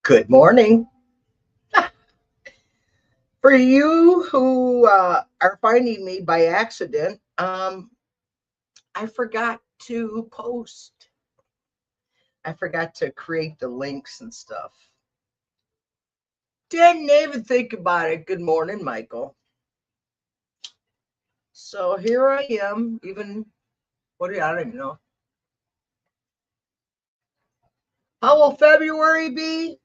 Good morning. For you who are finding me by accident, I forgot to post. I forgot to create the links and stuff. Didn't even think about it. Good morning, Michael. So here I am. I don't even know. How will February be?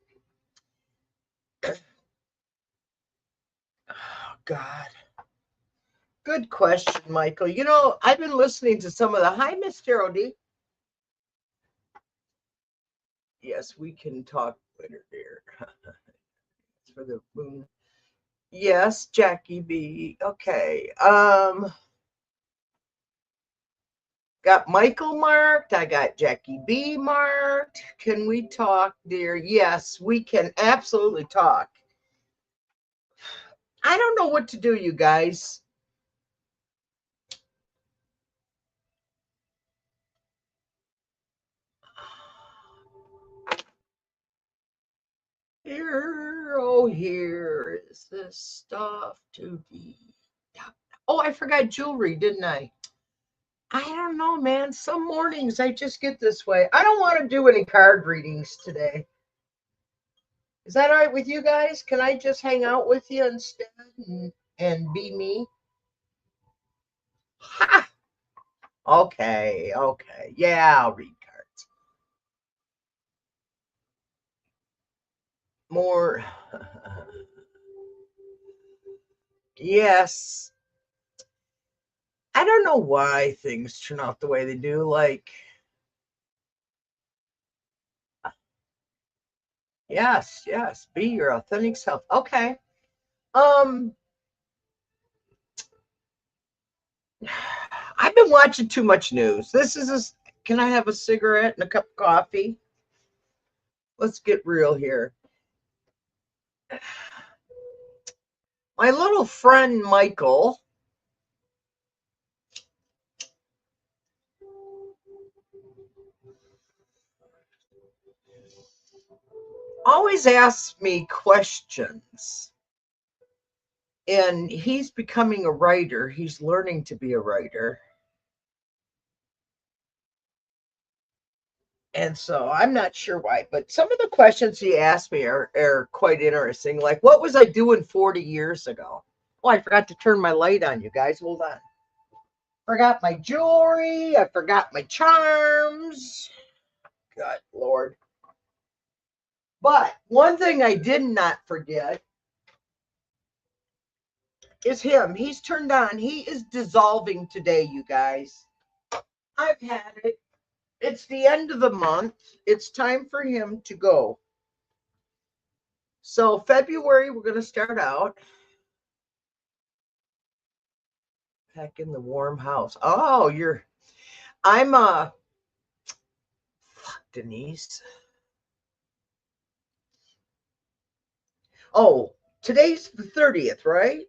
Oh, God. Good question, Michael. I've been listening to some of the. Hi, Miss Terrell D. Yes, we can talk later, dear. It's for the moon. Yes, Jackie B. Okay. Got Michael marked. I got Jackie B marked. Can we talk, dear? Yes, we can absolutely talk. I don't know what to do, you guys. Here is this stuff to be. Oh, I forgot jewelry, didn't I? I don't know, man. Some mornings I just get this way. I don't want to do any card readings today. Is that all right with you guys? Can I just hang out with you instead and be me? Ha! Okay. Yeah, I'll read cards. More. Yes. I don't know why things turn out the way they do. Like, yes. Be your authentic self. Okay. Um, I've been watching too much news. Can I have a cigarette and a cup of coffee? Let's get real here. My little friend Michael always asks me questions. And he's becoming a writer. He's learning to be a writer. And so I'm not sure why, but some of the questions he asked me are quite interesting. Like, what was I doing 40 years ago? Oh, I forgot to turn my light on, you guys. Hold on. Forgot my jewelry. I forgot my charms. Good Lord. But one thing I did not forget is him. He's turned on. He is dissolving today, you guys. I've had it. It's the end of the month. It's time for him to go. So February, we're going to start out back in the warm house. Oh, I'm fuck, Denise. Oh, today's the 30th, right?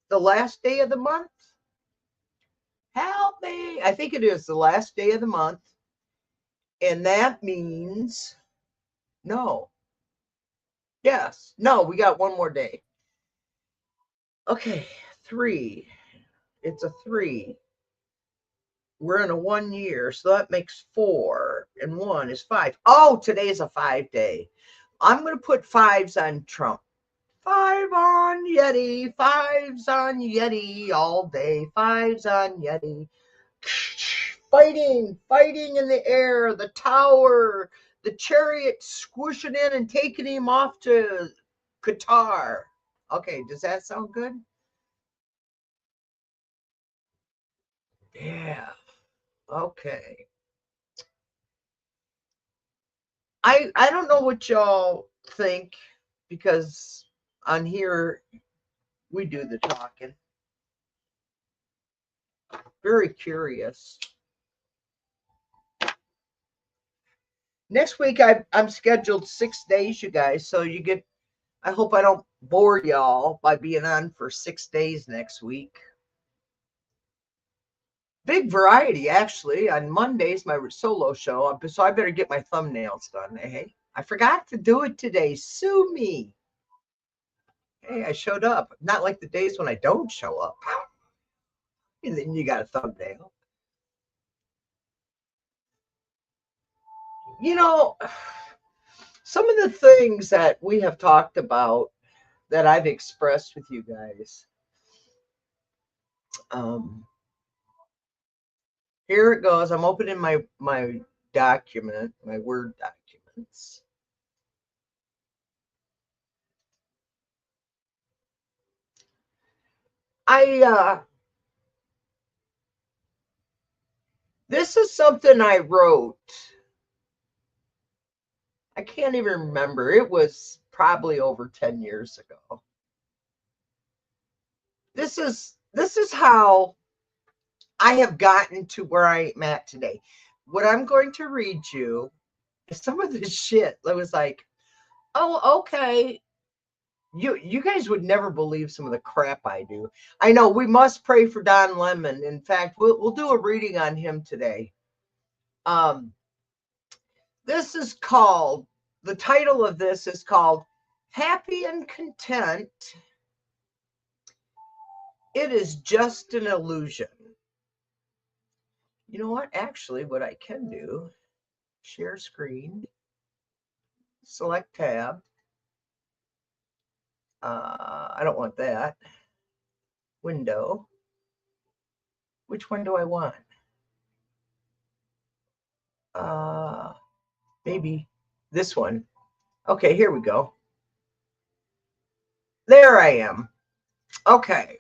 The last day of the month. Help me. I think it is the last day of the month. And that means no. Yes. No, we got one more day. Okay. 3. It's a 3. We're in a 1 year, so that makes 4, and 1 is 5. Oh, today's a 5 day. I'm going to put 5s on Trump. 5 on Yeti, 5s on Yeti all day, 5s on Yeti. Fighting in the air, the tower, the chariot squishing in and taking him off to Qatar. Okay, does that sound good? Yeah. Okay. I don't know what y'all think, because on here we do the talking. Very curious. Next week I'm scheduled 6 days, you guys. So I hope I don't bore y'all by being on for 6 days next week. Big variety, actually. On Monday's my solo show, so I better get my thumbnails done, eh? I forgot to do it today. Sue me. Hey, I showed up. Not like the days when I don't show up. And then you got a thumbnail. You know, some of the things that we have talked about that I've expressed with you guys. Here it goes. I'm opening my document, my Word documents. This is something I wrote. I can't even remember. It was probably over 10 years ago. This is how I have gotten to where I am at today. What I'm going to read you is some of this shit that was like, oh, okay. You guys would never believe some of the crap I do. I know we must pray for Don Lemon. In fact, we'll do a reading on him today. This is called, the title of this is called Happy and Content. It is just an illusion. You know what? Actually, what I can do, share screen, select tab. I don't want that. Window. Which one do I want? Maybe this one. Okay, here we go. There I am. Okay.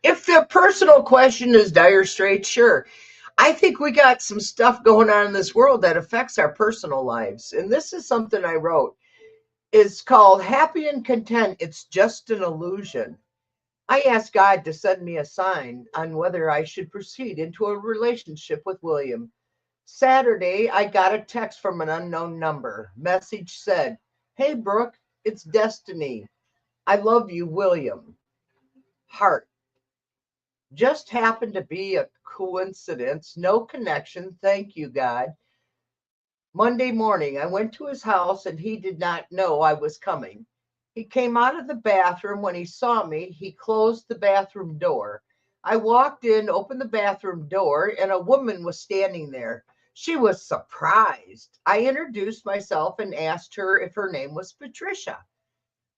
If the personal question is dire straits, sure. I think we got some stuff going on in this world that affects our personal lives. And this is something I wrote. It's called Happy and Content. It's just an illusion. I asked God to send me a sign on whether I should proceed into a relationship with William. Saturday, I got a text from an unknown number. Message said, "Hey, Brooke, it's Destiny. I love you, William." Heart. Just happened to be a coincidence. No connection. Thank you, God. Monday morning, I went to his house and he did not know I was coming. He came out of the bathroom. When he saw me, he closed the bathroom door. I walked in, opened the bathroom door, and a woman was standing there. She was surprised. I introduced myself and asked her if her name was Patricia.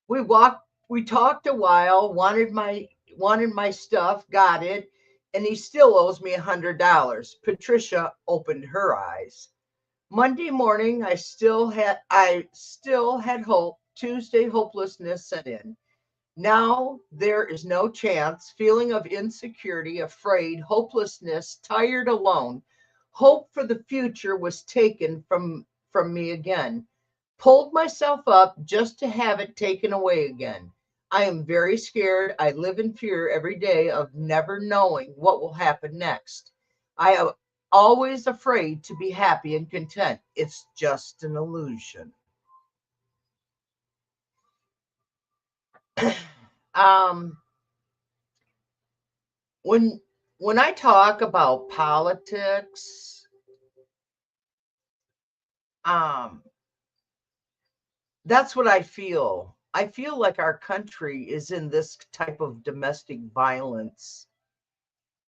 We talked a while, wanted my stuff, got it, and he still owes me $100. Patricia opened her eyes. Monday morning, I still had hope. Tuesday, hopelessness set in. Now there is no chance. Feeling of insecurity, afraid, hopelessness, tired, alone. Hope for the future was taken from me again. Pulled myself up just to have it taken away again. I am very scared. I live in fear every day of never knowing what will happen next. I am always afraid to be happy and content. It's just an illusion. um, when when I talk about politics, um, that's what I feel. I feel like our country is in this type of domestic violence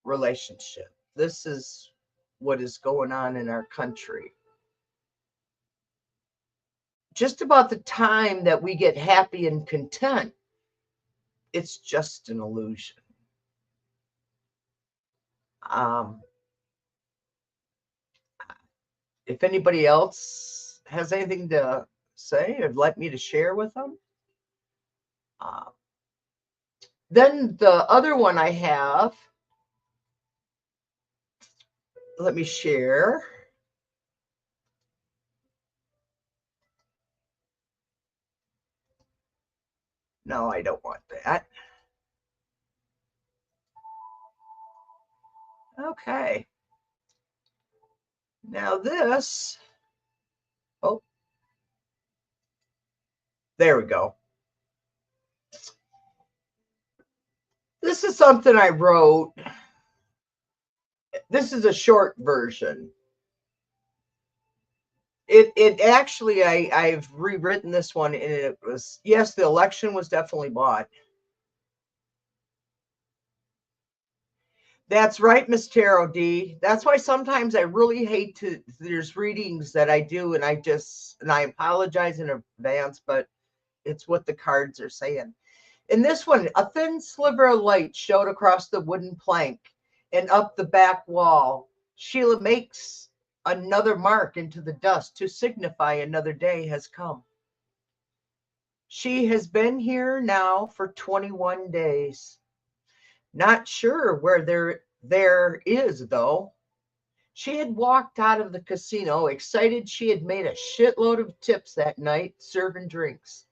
relationship. This is what is going on in our country. Just about the time that we get happy and content, it's just an illusion. Um, if anybody else has anything to say or like me to share with them, uh, then the other one I have, let me share. No, I don't want that. Okay. Now this, oh, there we go. This is something I wrote. This is a short version. It actually, I've rewritten this one, and it was, yes, the election was definitely bought. That's right, Miss Tarot D. That's why sometimes I really hate to, there's readings that I do and I apologize in advance, but it's what the cards are saying. In this one, a thin sliver of light showed across the wooden plank and up the back wall. Sheila makes another mark into the dust to signify another day has come. She has been here now for 21 days. Not sure where there is, though. She had walked out of the casino, excited she had made a shitload of tips that night, serving drinks.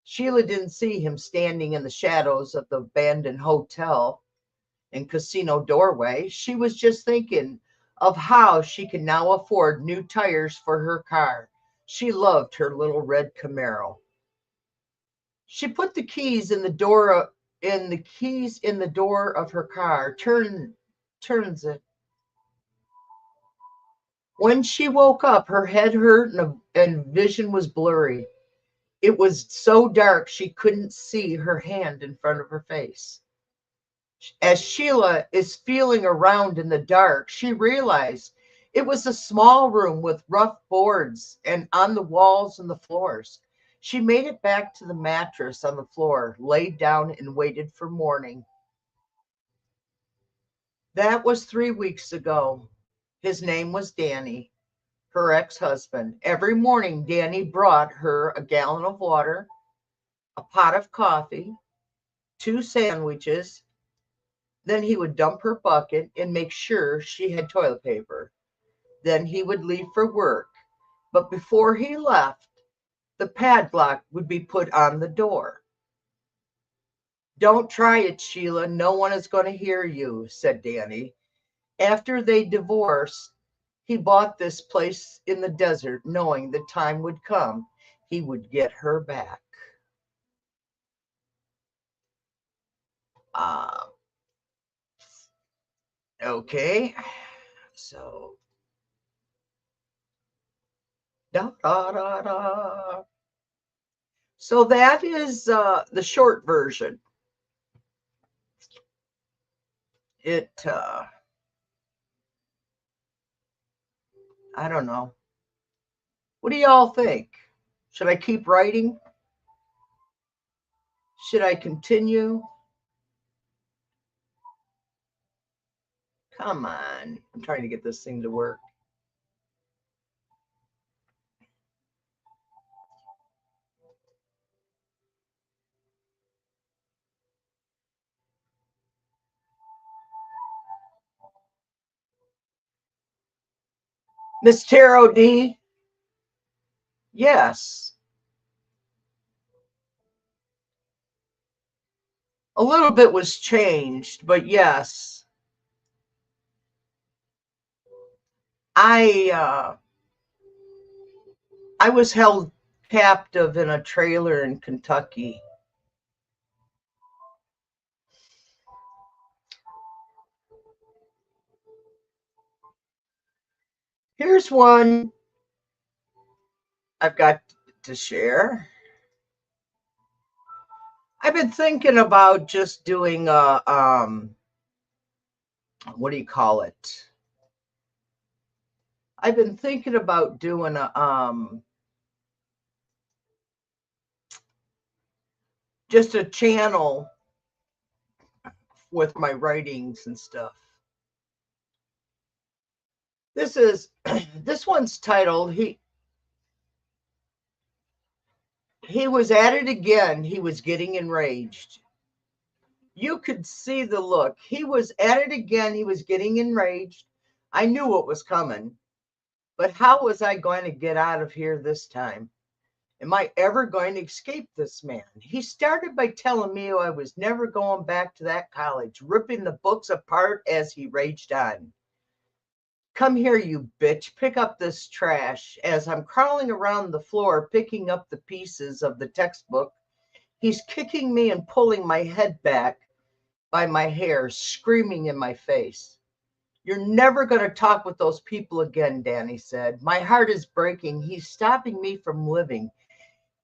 Sheila didn't see him standing in the shadows of the abandoned hotel and casino doorway. She was just thinking of how she can now afford new tires for her car. She loved her little red Camaro. She put the keys in the door of her car, turns it. When she woke up, her head hurt and vision was blurry. It was so dark she couldn't see her hand in front of her face. As Sheila is feeling around in the dark, she realized it was a small room with rough boards and on the walls and the floors. She made it back to the mattress on the floor, laid down, and waited for morning. That was 3 weeks ago. His name was Danny, her ex-husband. Every morning, Danny brought her a gallon of water, a pot of coffee, 2 sandwiches. Then he would dump her bucket and make sure she had toilet paper. Then he would leave for work. But before he left, the padlock would be put on the door. Don't try it, Sheila. No one is going to hear you, said Danny. After they divorced, he bought this place in the desert, knowing the time would come he would get her back. Okay, so da da da da. So that is the short version. It I don't know. What do y'all think? Should I keep writing? Should I continue? Come on. I'm trying to get this thing to work. Miss Tarot D? Yes. A little bit was changed, but yes. I was held captive in a trailer in Kentucky. Here's one I've got to share. I've been thinking about just doing a what do you call it? I've been thinking about doing a just a channel with my writings and stuff. This is this one's titled he was at it again. He was getting enraged. You could see the look. He was at it again. He was getting enraged. I knew what was coming. But how was I going to get out of here this time? Am I ever going to escape this man? He started by telling me I was never going back to that college, ripping the books apart as he raged on. Come here, you bitch. Pick up this trash. As I'm crawling around the floor, picking up the pieces of the textbook, he's kicking me and pulling my head back. by my hair, screaming in my face. You're never going to talk with those people again, Danny said. My heart is breaking. He's stopping me from living.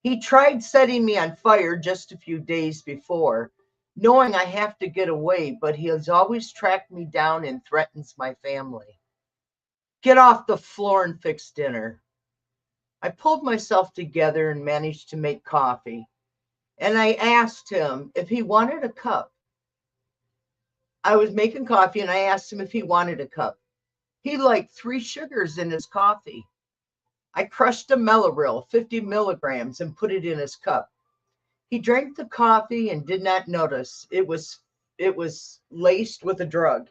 He tried setting me on fire just a few days before, knowing I have to get away, but he has always tracked me down and threatens my family. Get off the floor and fix dinner. I pulled myself together and managed to make coffee, and I asked him if he wanted a cup. I was making coffee and I asked him if he wanted a cup. He liked 3 sugars in his coffee. I crushed a Mellaril, 50 milligrams, and put it in his cup. He drank the coffee and did not notice it was laced with a drug.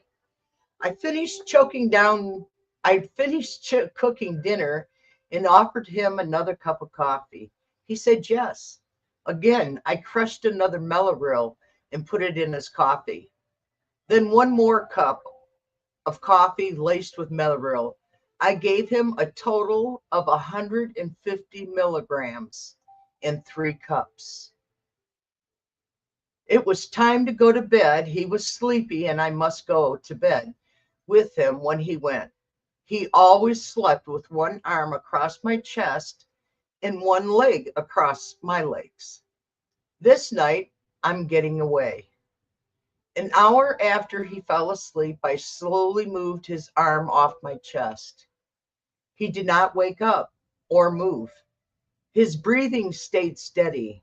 I finished choking down. I finished cooking dinner and offered him another cup of coffee. He said yes. Again, I crushed another Mellaril and put it in his coffee. Then one more cup of coffee laced with Mellaril. I gave him a total of 150 milligrams in 3 cups. It was time to go to bed. He was sleepy, and I must go to bed with him when he went. He always slept with one arm across my chest and one leg across my legs. This night, I'm getting away. An hour after he fell asleep, I slowly moved his arm off my chest. He did not wake up or move. His breathing stayed steady.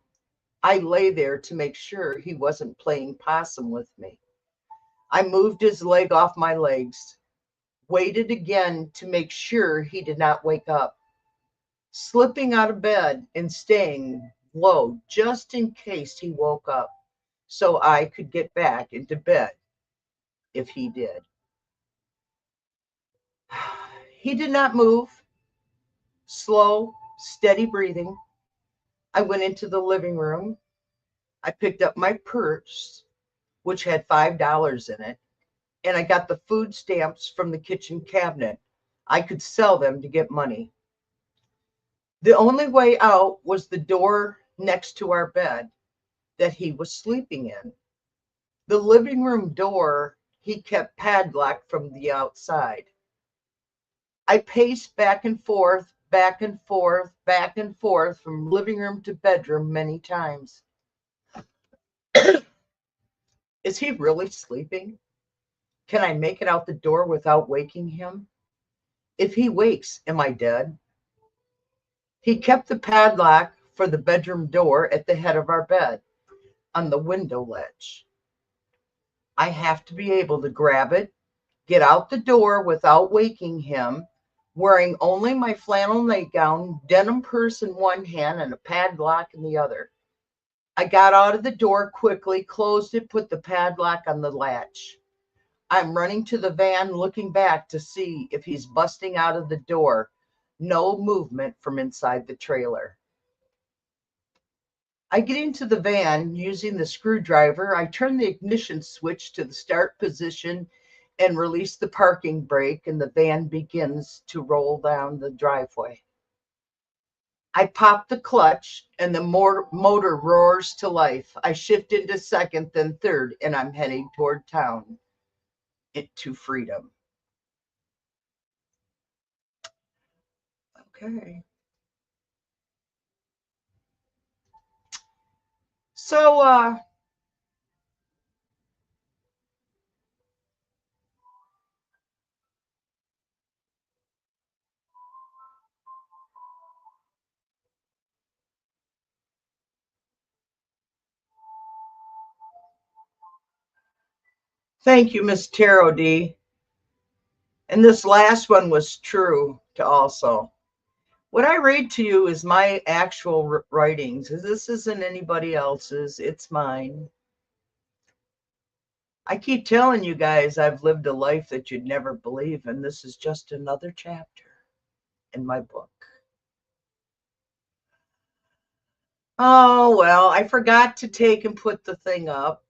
I lay there to make sure he wasn't playing possum with me. I moved his leg off my legs, waited again to make sure he did not wake up, slipping out of bed and staying low just in case he woke up so I could get back into bed if he did. He did not move, slow, steady breathing. I went into the living room. I picked up my purse, which had $5 in it, and I got the food stamps from the kitchen cabinet. I could sell them to get money. The only way out was the door next to our bed that he was sleeping in. The living room door he kept padlocked from the outside. I paced back and forth, back and forth, back and forth from living room to bedroom many times. Is he really sleeping? Can I make it out the door without waking him? If he wakes, am I dead? He kept the padlock for the bedroom door at the head of our bed on the window ledge. I have to be able to grab it, get out the door without waking him, wearing only my flannel nightgown, denim purse in one hand, and a padlock in the other. I got out of the door quickly, closed it, put the padlock on the latch. I'm running to the van, looking back to see if he's busting out of the door. No movement from inside the trailer. I get into the van using the screwdriver. I turn the ignition switch to the start position and release the parking brake, and the van begins to roll down the driveway. I pop the clutch, and the motor roars to life. I shift into second, then third, and I'm heading toward town, to freedom. Okay. So, thank you, Miss Tarot D. And this last one was true to also. What I read to you is my actual writings. This isn't anybody else's, it's mine. I keep telling you guys I've lived a life that you'd never believe, and this is just another chapter in my book. Oh, well, I forgot to take and put the thing up.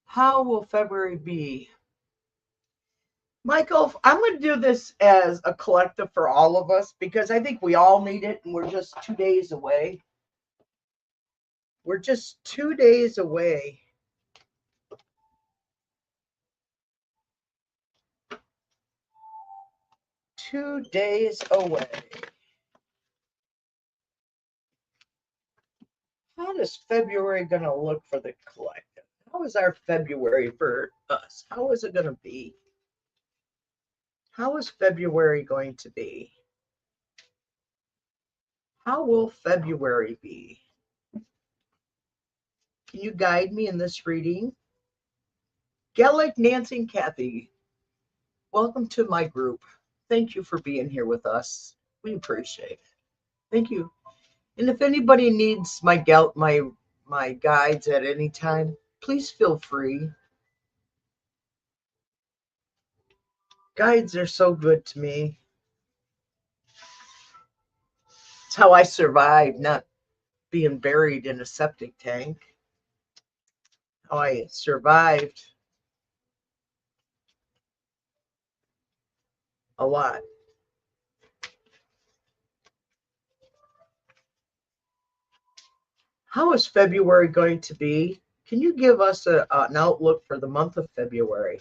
How will February be? Michael, I'm going to do this as a collective for all of us because I think we all need it and we're just 2 days away. We're just 2 days away. Two days away. How is February going to look for the collective? How is our February for us? How is it going to be? How is February going to be? How will February be? Can you guide me in this reading? Gellick, Nancy, and Kathy, welcome to my group. Thank you for being here with us. We appreciate it. Thank you. And if anybody needs my guides at any time, please feel free. Guides are so good to me. It's how I survived not being buried in a septic tank. How I survived a lot. How is February going to be? Can you give us an outlook for the month of February?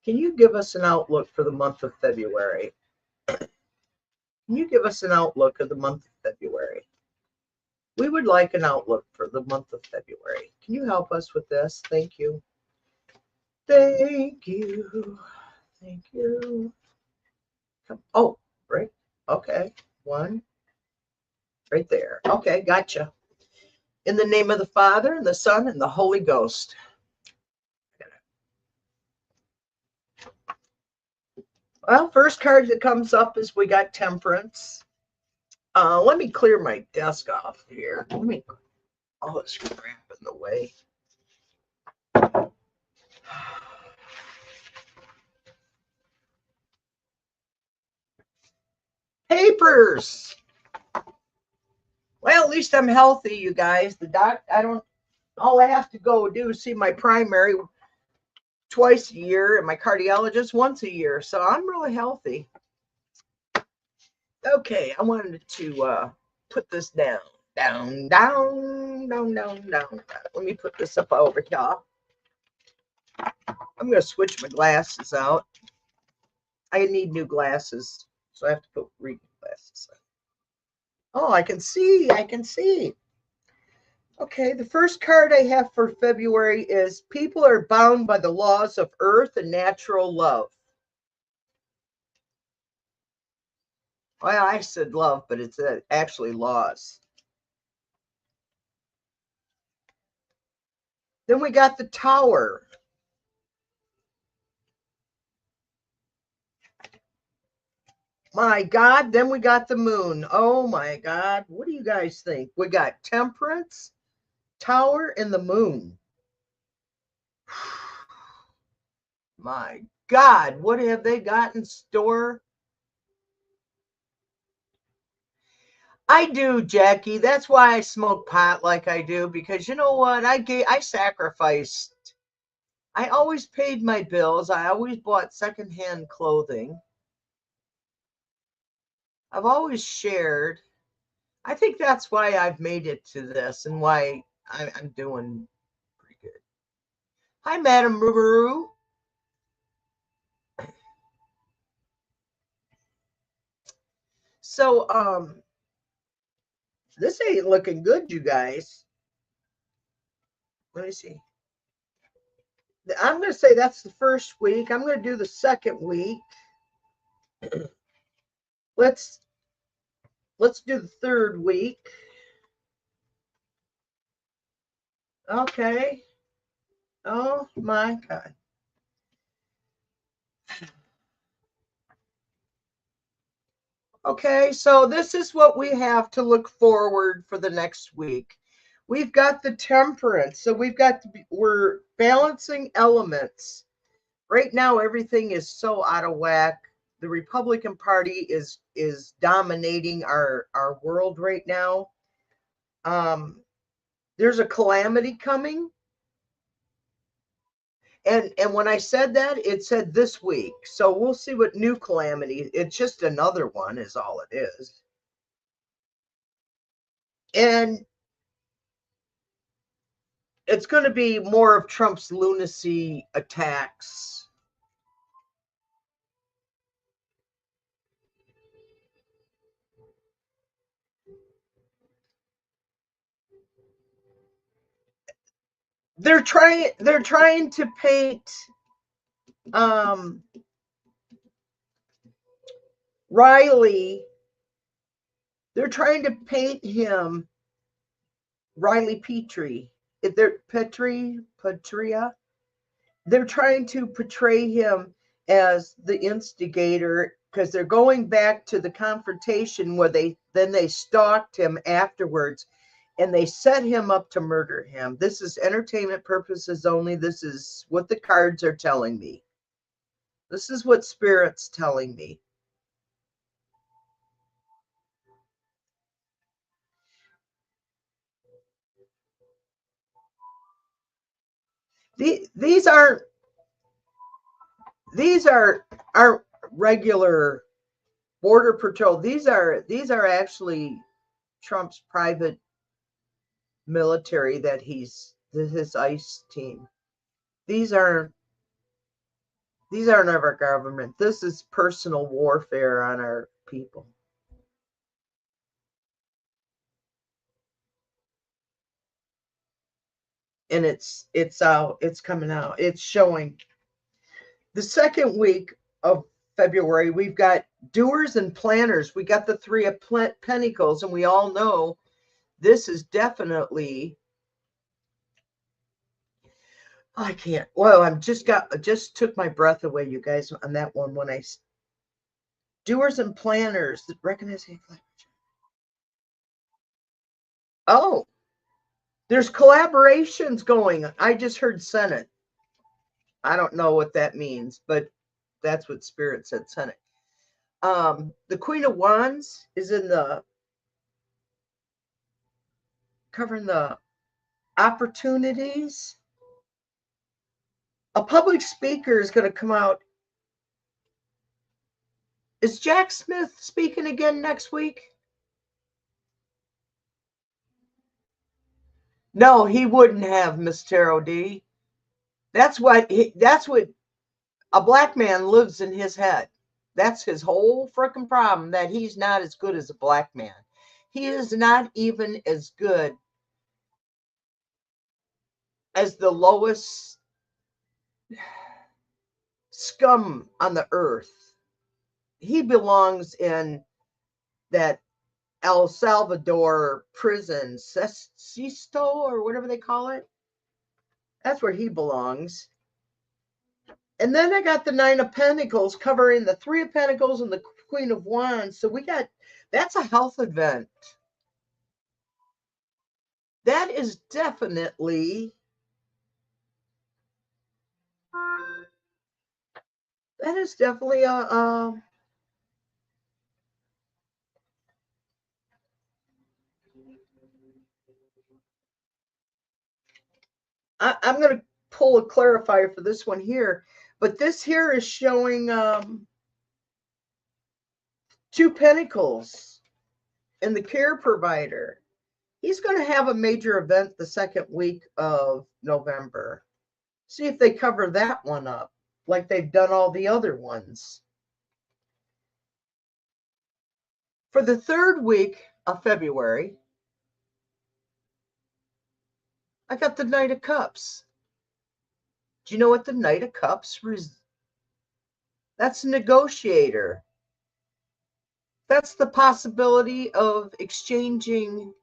Can you give us an outlook for the month of February? Can you give us an outlook of the month of February? We would like an outlook for the month of February. Can you help us with this? Thank you. Thank you. Thank you. Oh, right. Okay. One. Right there. Okay, gotcha. In the name of the Father, and the Son, and the Holy Ghost. Well, first card that comes up is we got Temperance. Let me clear my desk off here. Let me all this crap in the way. Papers. Well, at least I'm healthy, you guys. All I have to go do is see my primary twice a year and my cardiologist once a year. So I'm really healthy. Okay, I wanted to put this down. Down. Let me put this up over here. I'm going to switch my glasses out. I need new glasses, so I have to put reading glasses on. Oh, I can see. Okay, the first card I have for February is people are bound by the laws of earth and natural love. Well, I said love, but it's actually laws. Then we got the Tower. My God, then we got the Moon. Oh my God, what do you guys think? We got Temperance, Tower, and the Moon. My God, what have they got in store? I do, Jackie. That's why I smoke pot like I do, because you know what? I sacrificed. I always paid my bills. I always bought secondhand clothing. I've always shared. I think that's why I've made it to this and why I'm doing pretty good. Hi, Madam Ruru. So, this ain't looking good, you guys. Let me see. I'm going to say that's the first week. I'm going to do the second week. Let's do the third week. Okay. Oh my God. Okay, so this is what we have to look forward for the next week. We've got the Temperance. So we're balancing elements. Right now, everything is so out of whack. The Republican Party is dominating our world right now. There's a calamity coming. And when I said that, it said this week. So we'll see what new calamity. It's just another one is all it is. And it's going to be more of Trump's lunacy attacks. They're trying to paint Riley. They're trying to paint him, Riley Petrie. They're Petria. They're trying to portray him as the instigator because they're going back to the confrontation where they stalked him afterwards and they set him up to murder him. This is entertainment purposes only. This is what the cards are telling me. This is what Spirit's telling me. These aren't regular border patrol. These are actually Trump's private military that his ICE team. These aren't our government. This is personal warfare on our people. And it's out. It's coming out. It's showing. The second week of February, we've got doers and planners. We got the Three of Pentacles, and we all know this is definitely. I can't. Well, just took my breath away, you guys, on that one when I. Doers and planners that recognize. Oh, there's collaborations going. I just heard Senate. I don't know what that means, but that's what Spirit said, Senate. The Queen of Wands is in the covering the opportunities. A public speaker is going to come out. Is Jack Smith speaking again next week? No, he wouldn't have, Miss Tarot D. That's what a black man lives in his head. That's his whole freaking problem, that he's not as good as a black man. He is not even as good as the lowest scum on the earth. He belongs in that El Salvador prison, Sesto or whatever they call it. That's where he belongs. And then I got the Nine of Pentacles covering the Three of Pentacles and the Queen of Wands. So that's a health event. That is definitely a I'm going to pull a clarifier for this one here, but this here is showing Two Pentacles and the care provider. He's going to have a major event the second week of November. See if they cover that one up like they've done all the other ones. For the third week of February, I got the Knight of Cups. Do you know what the Knight of Cups is? That's a negotiator. That's the possibility of exchanging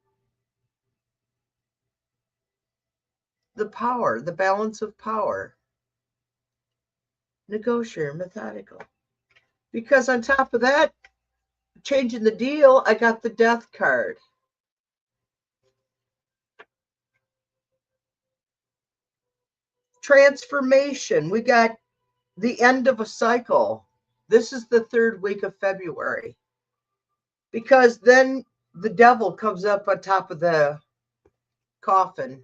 the power, the balance of power. Negotiator, methodical. Because on top of that, changing the deal, I got the Death card. Transformation. We got the end of a cycle. This is the third week of February. Because then the devil comes up on top of the coffin.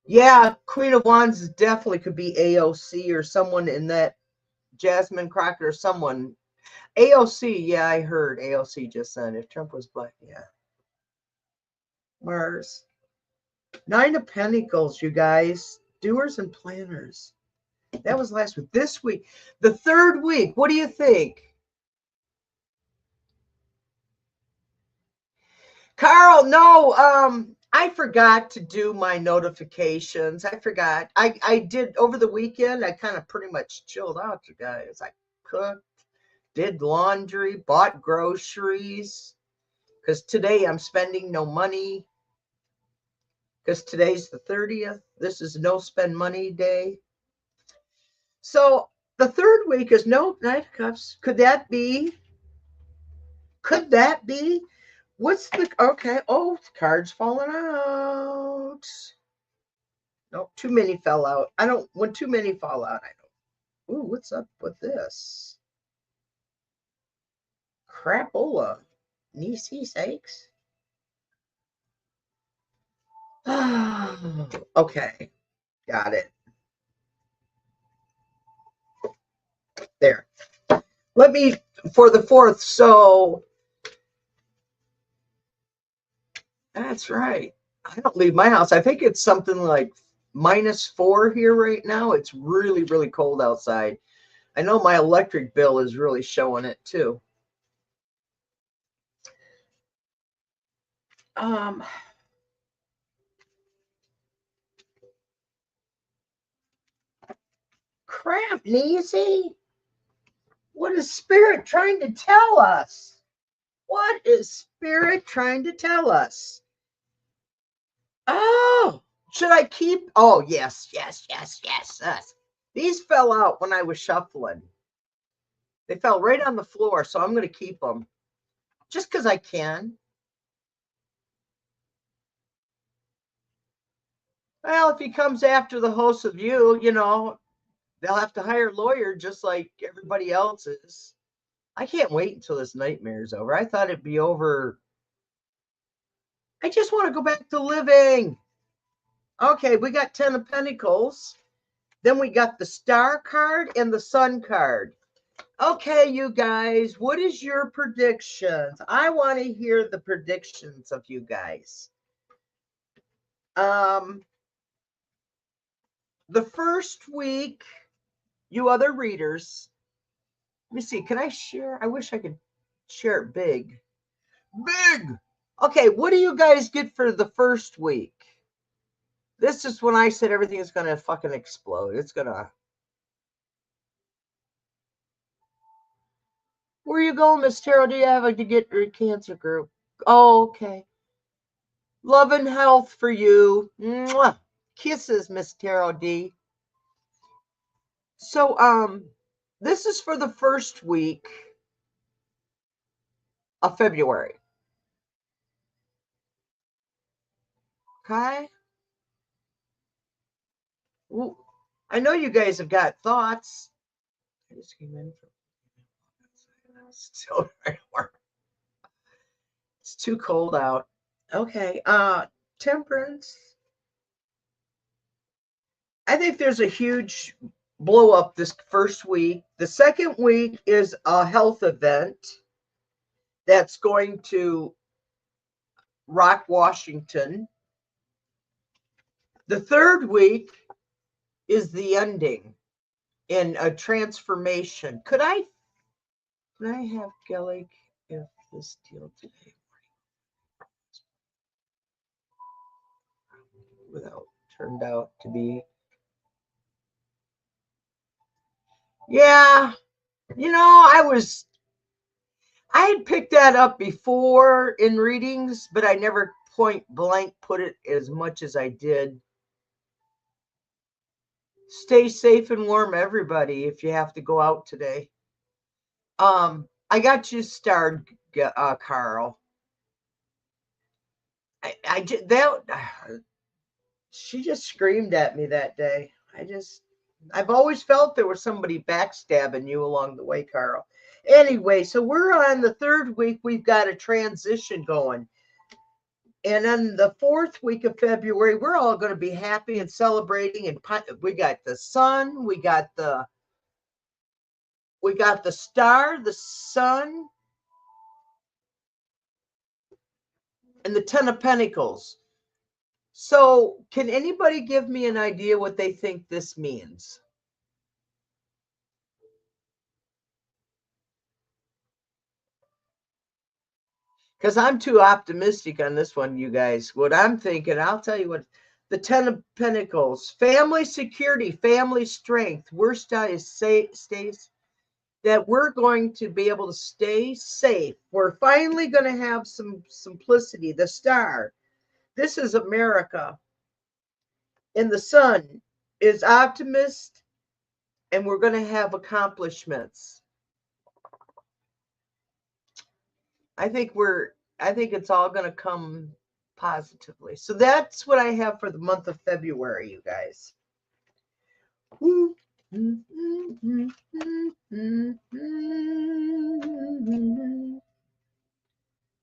Yeah, Queen of Wands definitely could be AOC or someone in that, Jasmine Crockett or someone. AOC, yeah, I heard AOC just said if Trump was black, yeah. Mars. Nine of Pentacles, you guys. Doers and planners. That was last week. This week, the third week, what do you think? Carl, no, I forgot to do my notifications. I forgot. I did over the weekend. I kind of pretty much chilled out, you guys. I cooked, did laundry, bought groceries. Because today I'm spending no money. Because today's the 30th. This is no spend money day. So the third week is no Knight of Cups. Could that be? Could that be? What's the, okay, oh, the card's falling out. Nope, too many fell out. I don't, when too many fall out, I don't. Ooh, what's up with this? Crapola. Nisi sakes. Okay, got it. There. Let me, for the fourth, so that's right. I don't leave my house. I think it's something like -4 here right now. It's really, really cold outside. I know my electric bill is really showing it too. Crap, Nancy. What is Spirit trying to tell us? What is Spirit trying to tell us? Oh, should I keep? Oh, yes. These fell out when I was shuffling. They fell right on the floor, so I'm going to keep them just because I can. Well, if he comes after the host of you, you know, they'll have to hire a lawyer just like everybody else is. I can't wait until this nightmare is over. I thought it'd be over. I just want to go back to living. Okay, we got 10 of Pentacles. Then we got the Star card and the Sun card. Okay, you guys, what is your predictions? I want to hear the predictions of you guys. The first week, you other readers, let me see, can I share? I wish I could share it big. Big! Okay, what do you guys get for the first week? This is when I said everything is going to fucking explode. It's going to... Where are you going, Miss Tarot? Do you have to get your cancer group? Oh, okay. Love and health for you. Mwah. Kisses, Miss Tarot D. So, this is for the first week of February. Okay? Ooh, I know you guys have got thoughts. I just came in from... Still it's too cold out. Okay. Temperance. I think there's a huge blow up this first week. The second week is a health event that's going to rock Washington. The third week is the ending in a transformation. Can I have Gellig if this deal today without turned out to be? Yeah, you know, I had picked that up before in readings, but I never point blank put it as much as I did. Stay safe and warm, everybody, if you have to go out today. I got you starred, Carl. She just screamed at me that day. I've always felt there was somebody backstabbing you along the way, Carl. Anyway, so we're on the third week. We've got a transition going. And then the fourth week of February, we're all going to be happy and celebrating. And we got the sun, we got the star, the sun, and the Ten of Pentacles. So can anybody give me an idea what they think this means? Because I'm too optimistic on this one, you guys. What I'm thinking, I'll tell you what, the Ten of Pentacles, family security, family strength. Stays that we're going to be able to stay safe. We're finally going to have some simplicity. The Star, this is America. And the Sun is optimist, and we're going to have accomplishments. I think it's all going to come positively. So that's what I have for the month of February, you guys.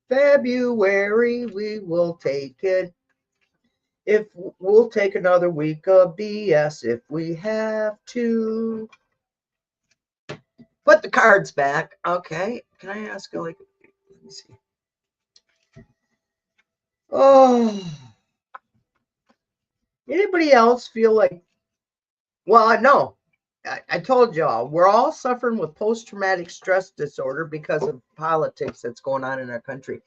February, we will take it. If we'll take another week of BS if we have to. Put the cards back. Okay. Can I ask you, like, let me see. Oh, anybody else feel like, well, I know. I told y'all, we're all suffering with post-traumatic stress disorder because of politics that's going on in our country.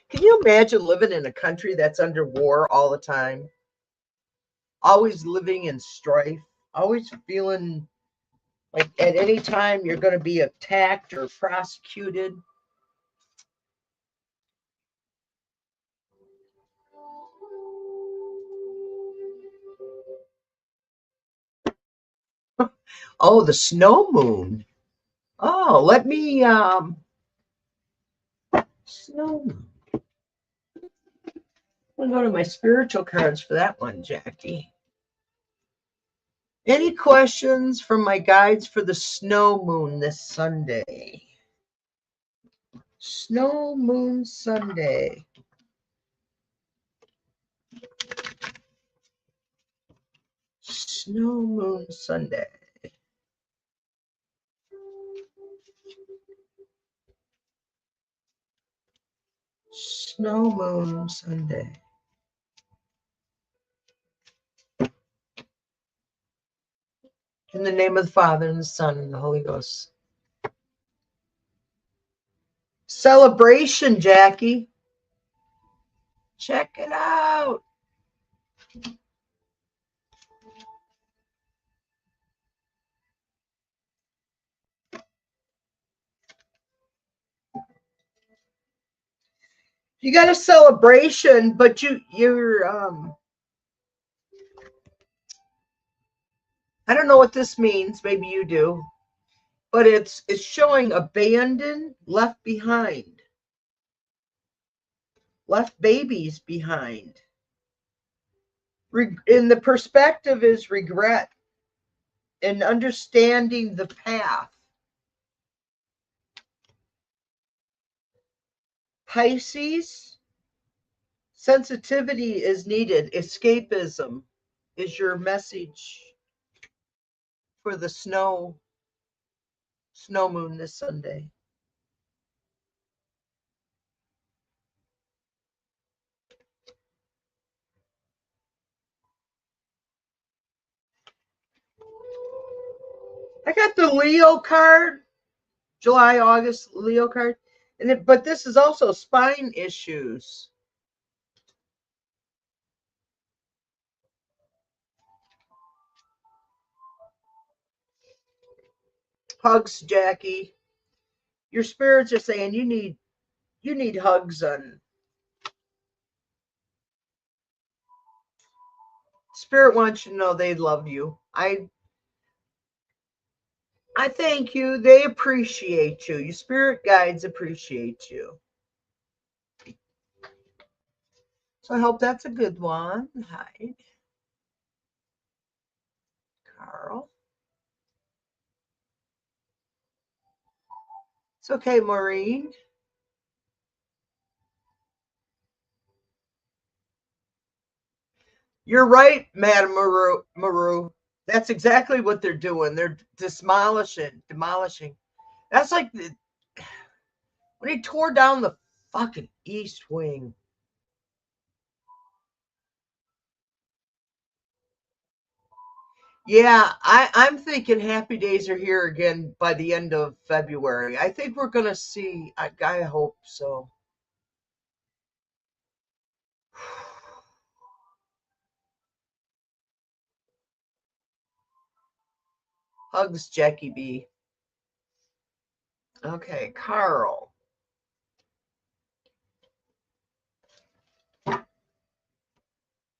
Can you imagine living in a country that's under war all the time? Always living in strife, always feeling like at any time you're going to be attacked or prosecuted. Oh, the snow moon. Oh, let me snow moon. I'll go to my spiritual cards for that one, Jackie. Any questions from my guides for the snow moon this Sunday? Snow moon Sunday. Snow moon Sunday. Snow moon Sunday. In the name of the Father, and the Son, and the Holy Ghost. Celebration, Jackie. Check it out. You got a celebration, but you're I don't know what this means. Maybe you do, but it's showing abandoned, left behind, left babies behind. And the perspective is regret and understanding the path. Pisces, sensitivity is needed. Escapism is your message for the snow moon this Sunday. I got the Leo card, July, August Leo card, but this is also spine issues. Hugs, Jackie. Your spirits are saying you need hugs on. Spirit wants you to know they love you. I thank you. They appreciate you. Your spirit guides appreciate you. So I hope that's a good one. Hi, Carl. It's okay, Maureen. You're right, Madam Maru. That's exactly what they're doing. They're demolishing. That's like when he tore down the fucking East Wing. Yeah, I'm thinking happy days are here again by the end of February. I think we're gonna see. I hope so. Hugs, Jackie B. Okay, Carl.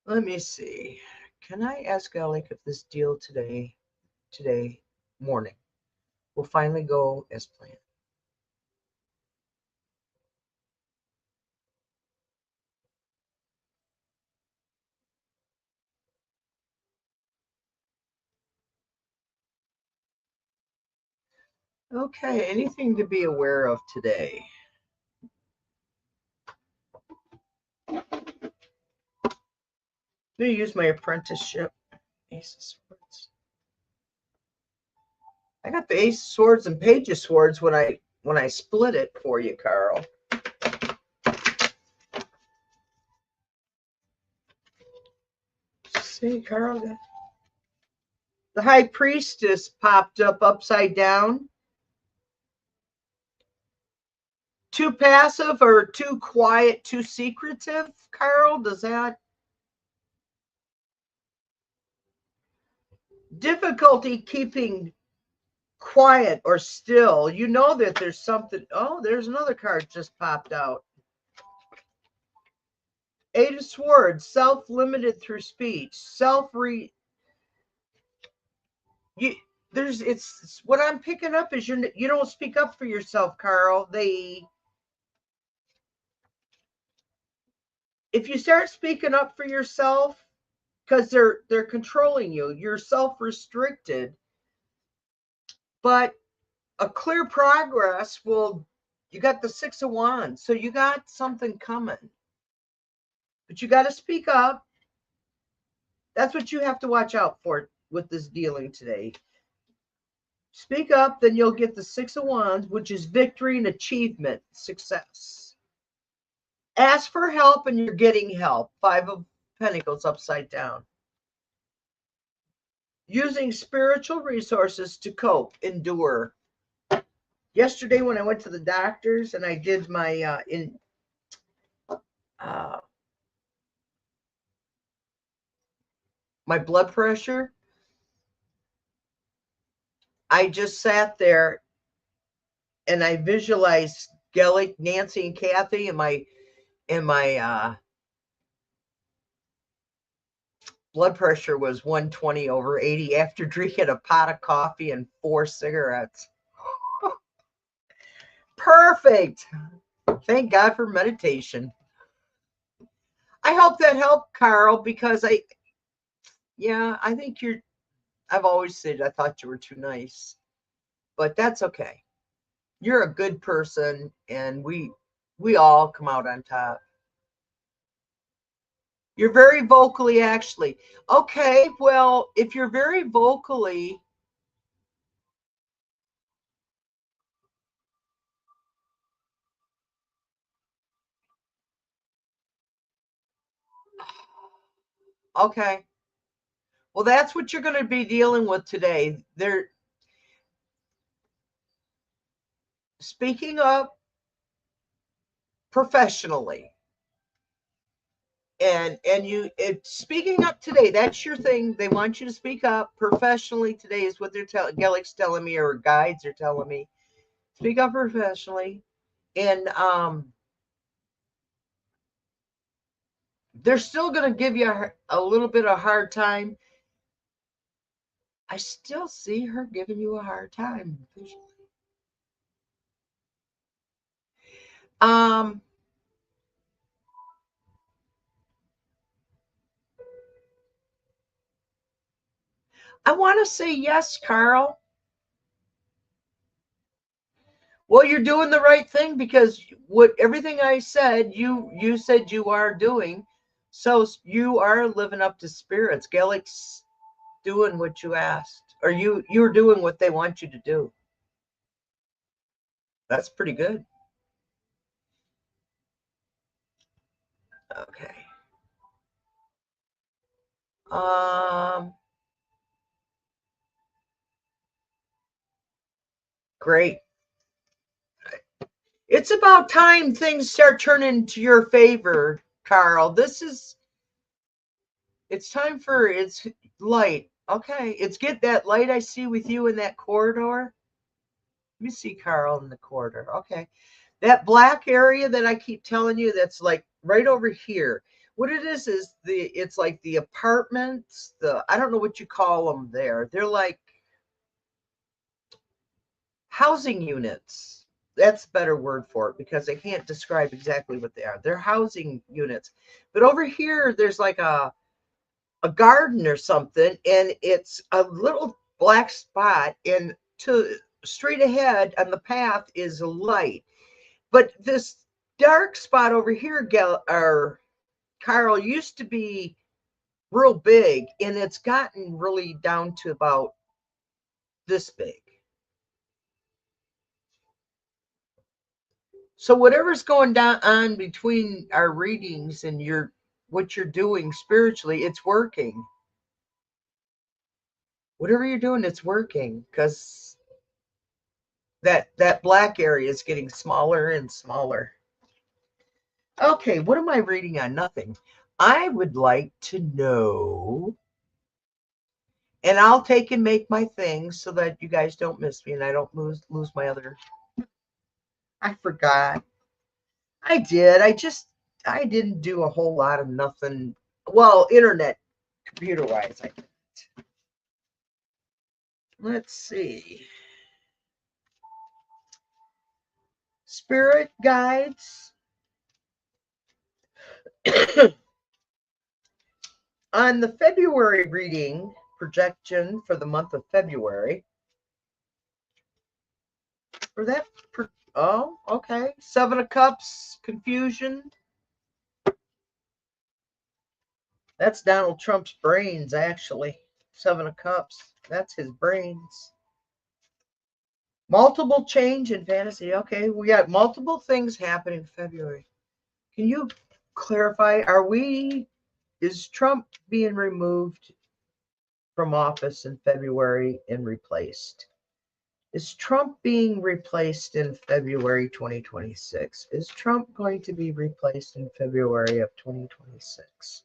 Let me see. Can I ask Alec if this deal today morning, will finally go as planned? Okay, anything to be aware of today? I'm going to use my apprenticeship. Ace of Swords. I got the Ace of Swords and Page of Swords when I split it for you, Carl. See, Carl, the High Priestess popped up upside down. Too passive or too quiet, too secretive, Carl? Does that difficulty keeping quiet or still? You know that there's something. Oh, there's another card just popped out. Eight of Swords, self-limited through speech, you there's it's what I'm picking up is you don't speak up for yourself, Carl. If you start speaking up for yourself, because they're controlling you, you're self-restricted. But a clear progress will, you got the Six of Wands, so you got something coming. But you got to speak up. That's what you have to watch out for with this dealing today. Speak up, then you'll get the Six of Wands, which is victory and achievement, success. Ask for help and you're getting help. Five of Pentacles upside down. Using spiritual resources to cope, endure. Yesterday when I went to the doctors and I did my uh, my blood pressure, I just sat there and I visualized Gellick, Nancy, and Kathy, and my blood pressure was 120/80 after drinking a pot of coffee and 4 cigarettes. Perfect. Thank God for meditation. I hope that helped, Carl, because I think I've always said I thought you were too nice, but that's okay. You're a good person, and we all come out on top. You're very vocally, actually. Okay, well, if you're very vocally, okay. Well, that's what you're going to be dealing with today. They're speaking up professionally. And speaking up today, that's your thing. They want you to speak up professionally today is what they're telling Gellick's telling me, or guides are telling me. Speak up professionally. And they're still going to give you a little bit of a hard time. I still see her giving you a hard time visually. Um, I want to say yes, Carl. Well, you're doing the right thing because what everything I said, you said you are doing. So you are living up to spirits. Gellick's doing what you asked, or you're doing what they want you to do. That's pretty good. Okay. Um, Great. It's about time things start turning to your favor, Carl. It's time for it's light. Okay, it's get that light I see with you in that corridor. Let me see Carl in the corridor. Okay. That black area that I keep telling you, that's like right over here. What it is it's like the apartments, I don't know what you call them there. They're like housing units. That's a better word for it because I can't describe exactly what they are. They're housing units. But over here, there's like a garden or something, and it's a little black spot, and to straight ahead on the path is a light. But this dark spot over here, Carl, used to be real big, and it's gotten really down to about this big. So whatever's going on between our readings and what you're doing spiritually, it's working. Whatever you're doing, it's working because that black area is getting smaller and smaller. Okay, what am I reading on? Nothing. I would like to know, and I'll take and make my things so that you guys don't miss me and I don't lose my other. I forgot. I did. I didn't do a whole lot of nothing. Well, internet, computer wise, I did. Let's see. Spirit guides. On the February reading projection for the month of February, for that, oh, okay. 7 of Cups, confusion. That's Donald Trump's brains, actually. 7 of Cups. That's his brains. Multiple change in fantasy. Okay, we got multiple things happening in February. Can you clarify? Is Trump being removed from office in February and replaced? Is Trump being replaced in February 2026? Is Trump going to be replaced in February of 2026?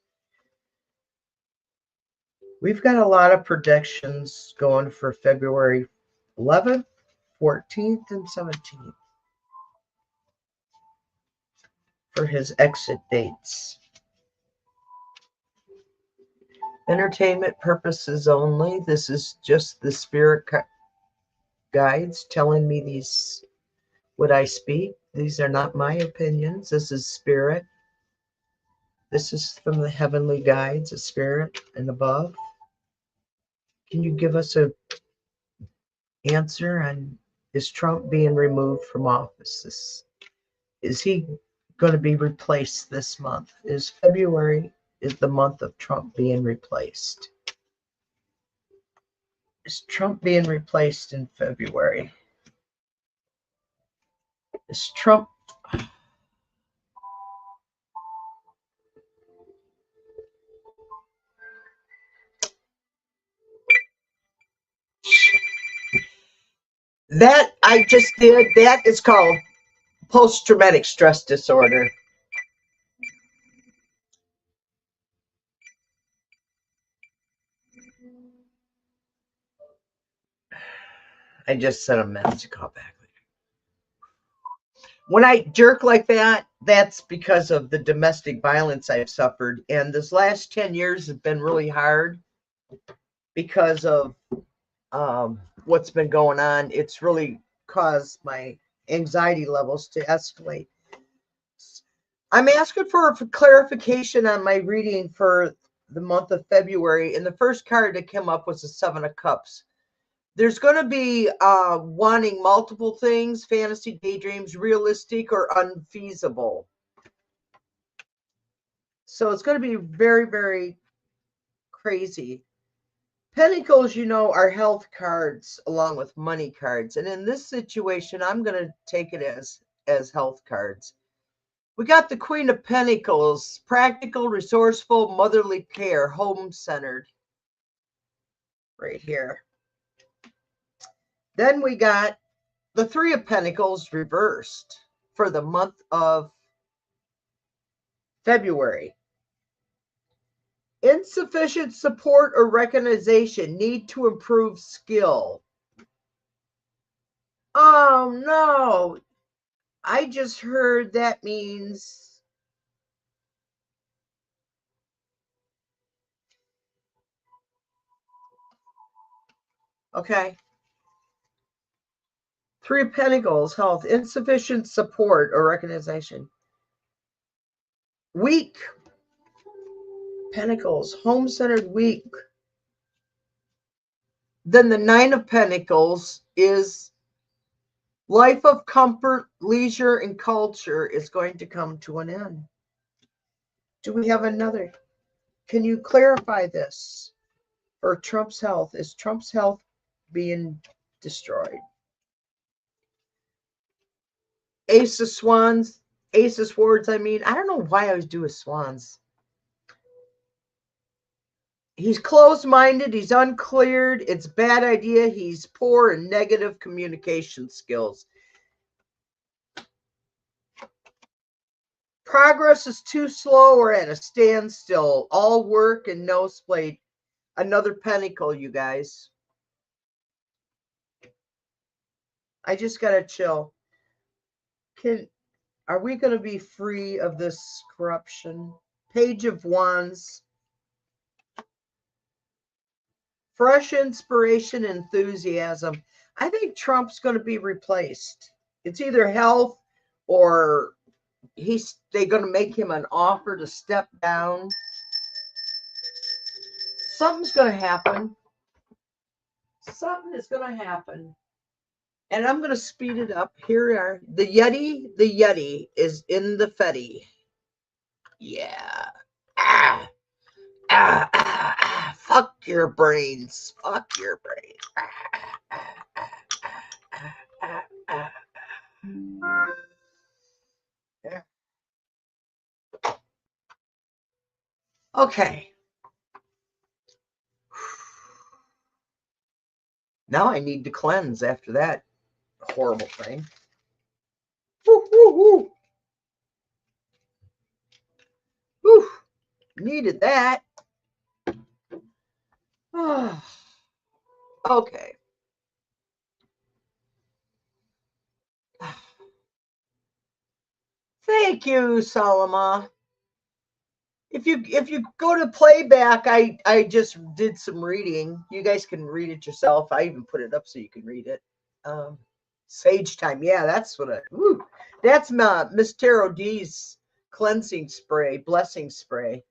We've got a lot of predictions going for February 11th, 14th, and 17th for his exit dates. Entertainment purposes only. This is just the spirit guides telling me what I speak. These are not my opinions. This is spirit. This is from the heavenly guides, a spirit and above. Can you give us a answer on, is Trump being removed from office? Is he going to be replaced this month? Is February the month of Trump being replaced? Is Trump being replaced in February? Is Trump that I just did? That is called post-traumatic stress disorder. I just sent a message to call back. When I jerk like that, that's because of the domestic violence I've suffered. And this last 10 years have been really hard because of what's been going on. It's really caused my anxiety levels to escalate. I'm asking for clarification on my reading for the month of February. And the first card that came up was the 7 of Cups. There's going to be wanting multiple things, fantasy, daydreams, realistic or unfeasible. So it's going to be very, very crazy. Pentacles, are health cards along with money cards. And in this situation, I'm going to take it as health cards. We got the Queen of Pentacles, practical, resourceful, motherly care, home-centered. Right here. Then we got the Three of Pentacles reversed for the month of February. Insufficient support or recognition, need to improve skill. Oh no, I just heard that means okay. Three of Pentacles, health, insufficient support or recognition. Weak. Pentacles, home-centered, weak. Then the Nine of Pentacles is life of comfort, leisure, and culture is going to come to an end. Do we have another? Can you clarify this? For Trump's health, is Trump's health being destroyed? Ace of Swans, Ace of Swords, I mean. I don't know why I always do with swans. He's closed-minded. He's uncleared. It's a bad idea. He's poor in negative communication skills. Progress is too slow or at a standstill. All work and no play. Another pentacle, you guys. I just gotta chill. Are we gonna be free of this corruption? Page of Wands. Fresh inspiration, enthusiasm. I think Trump's going to be replaced. It's either health or they're going to make him an offer to step down. Something's going to happen. Something is going to happen. And I'm going to speed it up. Here we are. The Yeti is in the Fetty. Yeah. Fuck your brains. Fuck your brains. Yeah. Okay. Now I need to cleanse after that horrible thing. Woo, woo, woo. Whew. Needed that. Okay. Thank you, Salama. If you go to playback, I just did some reading. You guys can read it yourself. I even put it up so you can read it. Sage time. Yeah, that's what that's Miss Tarot D's cleansing spray, blessing spray.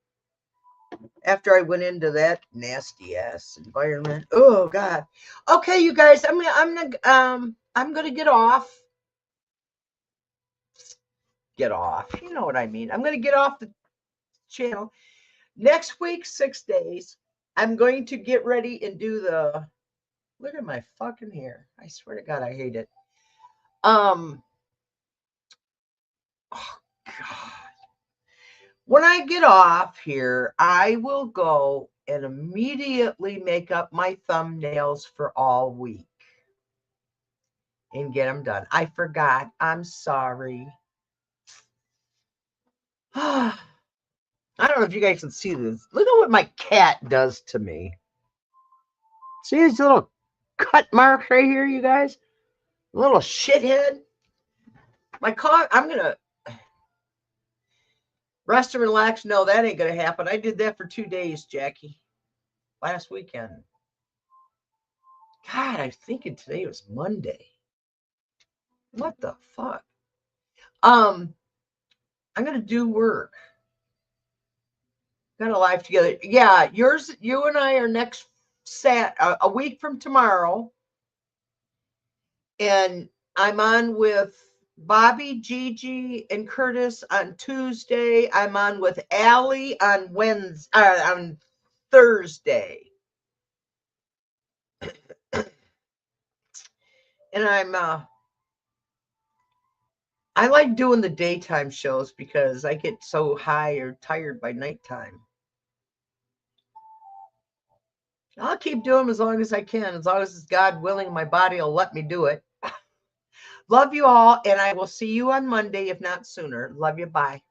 After I went into that nasty ass environment. Oh God. Okay, you guys, I'm gonna get off. Get off. You know what I mean. I'm gonna get off the channel. Next week, 6 days, I'm going to get ready and do the look at my fucking hair. I swear to God, I hate it. Oh God. When I get off here, I will go and immediately make up my thumbnails for all week and get them done. I forgot. I'm sorry. I don't know if you guys can see this. Look at what my cat does to me. See these little cut marks right here, you guys? Little shithead. My car, I'm going to rest and relax. No, that ain't going to happen. I did that for 2 days, Jackie. Last weekend. God, I'm thinking today was Monday. What the fuck? I'm going to do work. Got a life together. Yeah, you and I are next a week from tomorrow. And I'm on with Bobby, Gigi, and Curtis on Tuesday. I'm on with Allie on on Thursday. And I like doing the daytime shows because I get so high or tired by nighttime. I'll keep doing them as long as I can, as long as it's God willing, my body will let me do it. Love you all, and I will see you on Monday, if not sooner. Love you. Bye.